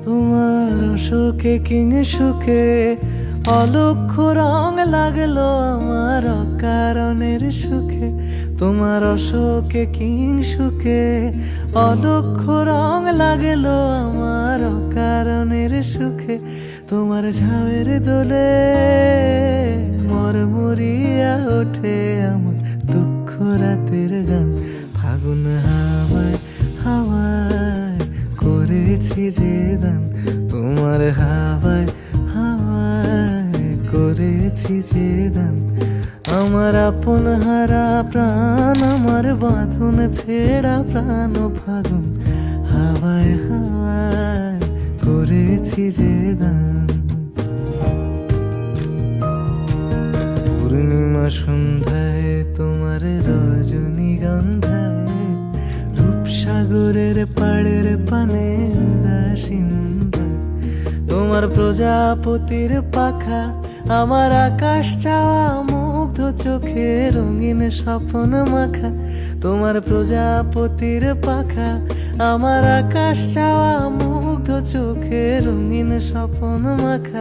তোমার অসুখে কিং সুখে অলক্ষ্য রং লাগলো আমার অকারণের সুখে। তোমার অসুখে কিং সুখে অলক্ষ্য রং লাগলো আমার অকারণের সুখে। তোমার ঝাউয়ের দোলে মরমরিয়া ওঠে আমার দুঃখ রাতের গান। ফাগুন হাওয়ায় হাওয়ায় করেছি যে দান, তোমার হাওয়ায় হাওয়ায় করেছি যে দান। আমার আপন হারা প্রাণ, আমার বাঁধন ছেঁড়া প্রাণ ফাগুন হাওয়ায় হাওয়ায় করেছি যে দান। পূর্ণিমা সন্ধ্যায় তোমার রজনীগন্ধায় রূপসাগরের পাড়ের পানে দাসিন্দা। তোমার প্রজাপতির পাখা আমার আকাশ চাওয়া মুগ্ধ চোখে রঙিন স্বপ্ন মাখা। তোমার প্রজাপতির পাখা আমার আকাশ চাওয়া মুগ্ধ চোখে রঙিন স্বপ্ন মাখা।